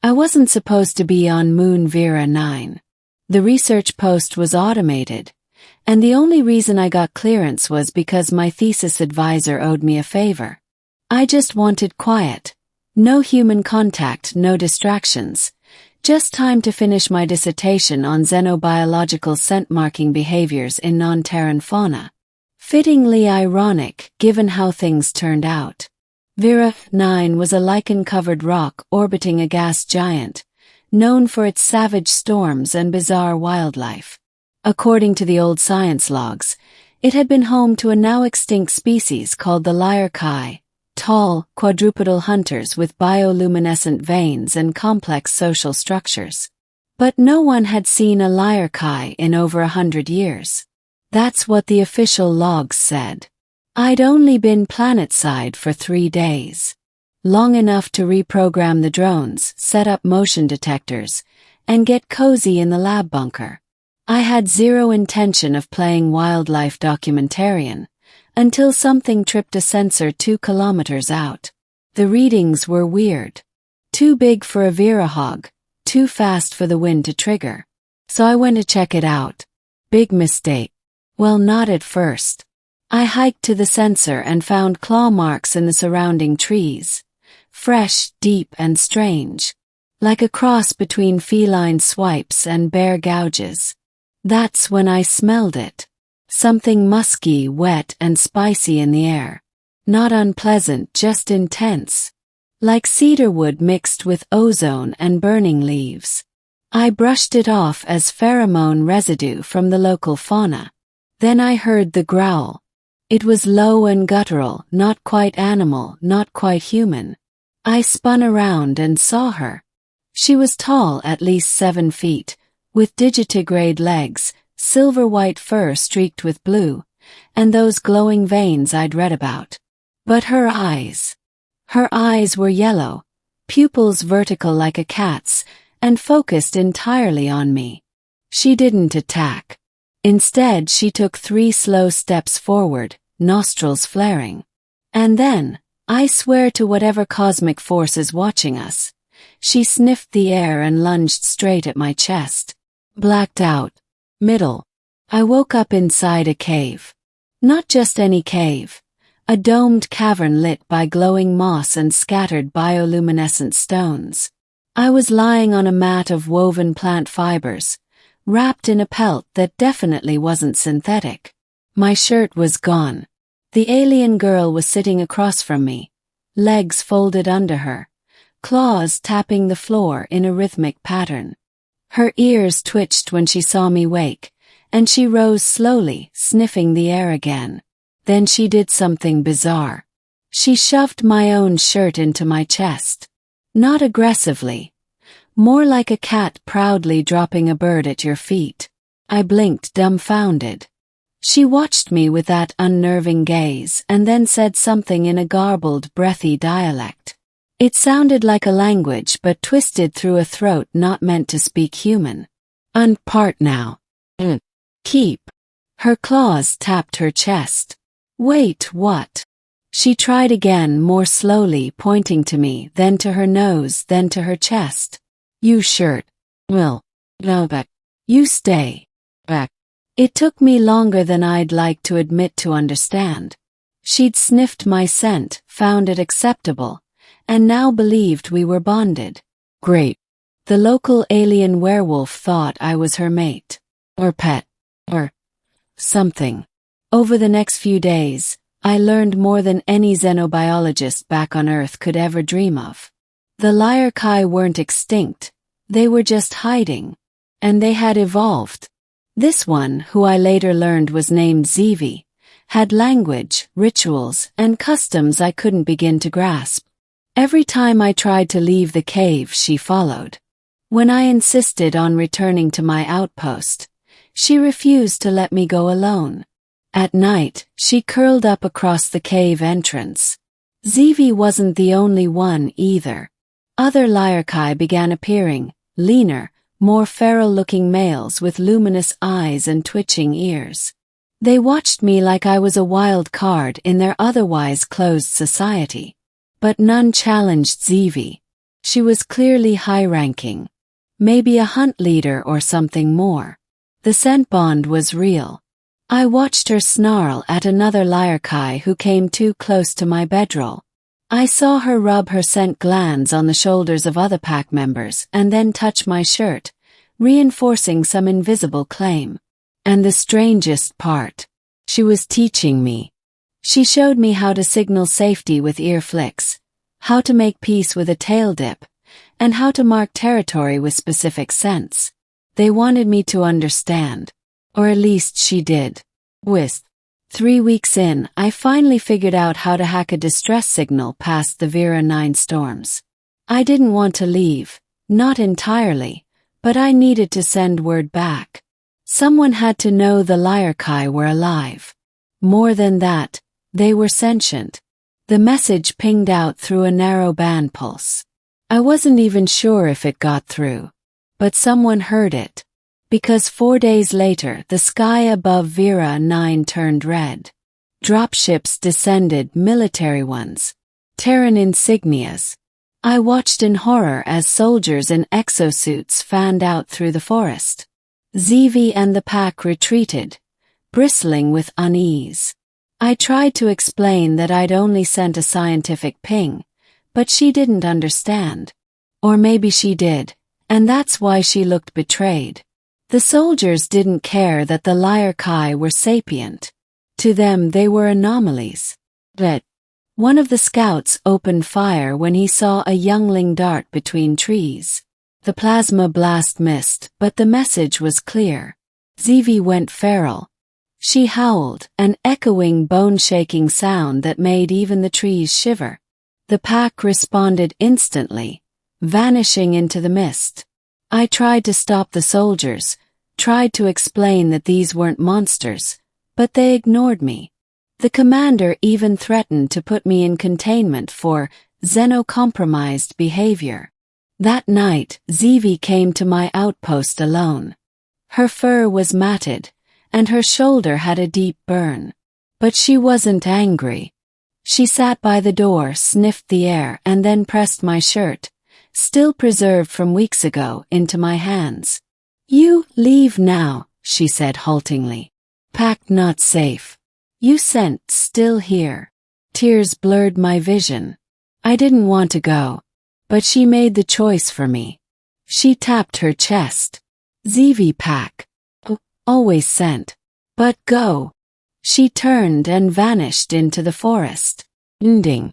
I wasn't supposed to be on Moon Vera 9. The research post was automated, and the only reason I got clearance was because my thesis advisor owed me a favor. I just wanted quiet. No human contact, no distractions. Just time to finish my dissertation on xenobiological scent-marking behaviors in non-Terran fauna. Fittingly ironic, given how things turned out. Vera 9 was a lichen-covered rock orbiting a gas giant, known for its savage storms and bizarre wildlife. According to the old science logs, it had been home to a now-extinct species called the lyre-kai, tall, quadrupedal hunters with bioluminescent veins and complex social structures. But no one had seen a lyre-kai in over 100 years. That's what the official logs said. I'd only been planetside for 3 days. Long enough to reprogram the drones, set up motion detectors, and get cozy in the lab bunker. I had zero intention of playing wildlife documentarian, until something tripped a sensor 2 kilometers out. The readings were weird. Too big for a Vera hog, too fast for the wind to trigger. So I went to check it out. Big mistake. Well, not at first. I hiked to the sensor and found claw marks in the surrounding trees. Fresh, deep, and strange. Like a cross between feline swipes and bear gouges. That's when I smelled it. Something musky, wet, and spicy in the air. Not unpleasant, just intense. Like cedarwood mixed with ozone and burning leaves. I brushed it off as pheromone residue from the local fauna. Then I heard the growl. It was low and guttural, not quite animal, not quite human. I spun around and saw her. She was tall, at least 7 feet, with digitigrade legs, silver-white fur streaked with blue, and those glowing veins I'd read about. But her eyes were yellow, pupils vertical like a cat's, and focused entirely on me. She didn't attack. Instead, she took 3 slow steps forward, nostrils flaring. And then, I swear to whatever cosmic force is watching us, she sniffed the air and lunged straight at my chest. Blacked out. Middle. I woke up inside a cave. Not just any cave. A domed cavern lit by glowing moss and scattered bioluminescent stones. I was lying on a mat of woven plant fibers, wrapped in a pelt that definitely wasn't synthetic. My shirt was gone. The alien girl was sitting across from me, legs folded under her, claws tapping the floor in a rhythmic pattern. Her ears twitched when she saw me wake, and she rose slowly, sniffing the air again. Then she did something bizarre. She shoved my own shirt into my chest. Not aggressively. More like a cat proudly dropping a bird at your feet. I blinked, dumbfounded. She watched me with that unnerving gaze and then said something in a garbled, breathy dialect. It sounded like a language but twisted through a throat not meant to speak human. Unpart now. Keep. Her claws tapped her chest. Wait, what? She tried again, more slowly, pointing to me, then to her nose, then to her chest. You shirt. Well, no back. You stay. Back. It took me longer than I'd like to admit to understand. She'd sniffed my scent, found it acceptable, and now believed we were bonded. Great. The local alien werewolf thought I was her mate. Or pet. Or something. Over the next few days, I learned more than any xenobiologist back on Earth could ever dream of. The lyre-kai weren't extinct, they were just hiding. And they had evolved. This one, who I later learned was named Zevi, had language, rituals, and customs I couldn't begin to grasp. Every time I tried to leave the cave, she followed. When I insisted on returning to my outpost, she refused to let me go alone. At night, she curled up across the cave entrance. Zevi wasn't the only one either. Other lyre-kai began appearing, leaner, more feral-looking males with luminous eyes and twitching ears. They watched me like I was a wild card in their otherwise closed society. But none challenged Zevi. She was clearly high-ranking. Maybe a hunt leader or something more. The scent bond was real. I watched her snarl at another Lyrekai who came too close to my bedroll. I saw her rub her scent glands on the shoulders of other pack members and then touch my shirt, reinforcing some invisible claim. And the strangest part. She was teaching me. She showed me how to signal safety with ear flicks, how to make peace with a tail dip, and how to mark territory with specific scents. They wanted me to understand. Or at least she did. With 3 weeks in, I finally figured out how to hack a distress signal past the Vera 9 storms. I didn't want to leave, not entirely, but I needed to send word back. Someone had to know the Lyrekai were alive. More than that, they were sentient. The message pinged out through a narrow band pulse. I wasn't even sure if it got through. But someone heard it. Because 4 days later the sky above Vera 9 turned red. Dropships descended, military ones. Terran insignias. I watched in horror as soldiers in exosuits fanned out through the forest. Zevi and the pack retreated, bristling with unease. I tried to explain that I'd only sent a scientific ping, but she didn't understand. Or maybe she did, and that's why she looked betrayed. The soldiers didn't care that the Lyrekai were sapient. To them they were anomalies. But one of the scouts opened fire when he saw a youngling dart between trees. The plasma blast missed, but the message was clear. Zevi went feral. She howled, an echoing, bone-shaking sound that made even the trees shiver. The pack responded instantly, vanishing into the mist. I tried to stop the soldiers, tried to explain that these weren't monsters, but they ignored me. The commander even threatened to put me in containment for xenocompromised behavior. That night, Zevi came to my outpost alone. Her fur was matted, and her shoulder had a deep burn. But she wasn't angry. She sat by the door, sniffed the air, and then pressed my shirt, still preserved from weeks ago, into my hands. "You leave now," she said haltingly. "Packed not safe. You scent still here." Tears blurred my vision. I didn't want to go, but she made the choice for me. She tapped her chest. "Zevi pack. Always sent. But go." She turned and vanished into the forest. Ending.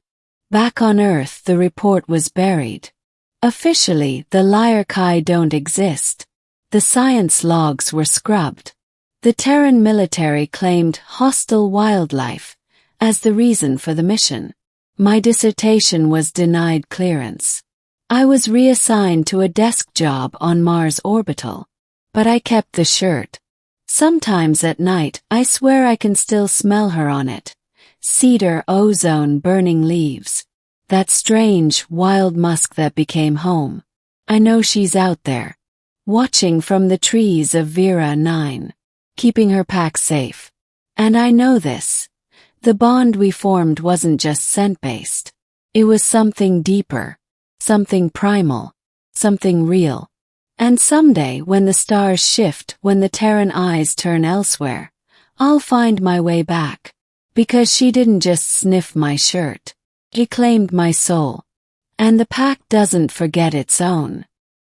Back on Earth the report was buried. Officially, the Lyrekai don't exist. The science logs were scrubbed. The Terran military claimed hostile wildlife as the reason for the mission. My dissertation was denied clearance. I was reassigned to a desk job on Mars Orbital. But I kept the shirt. Sometimes at night I swear I can still smell her on it. Cedar, ozone, burning leaves. That strange, wild musk that became home. I know she's out there, watching from the trees of Vera 9, keeping her pack safe. And I know this. The bond we formed wasn't just scent-based. It was something deeper, something primal, something real. And someday, when the stars shift, when the Terran eyes turn elsewhere, I'll find my way back. Because she didn't just sniff my shirt. She claimed my soul. And the pack doesn't forget its own.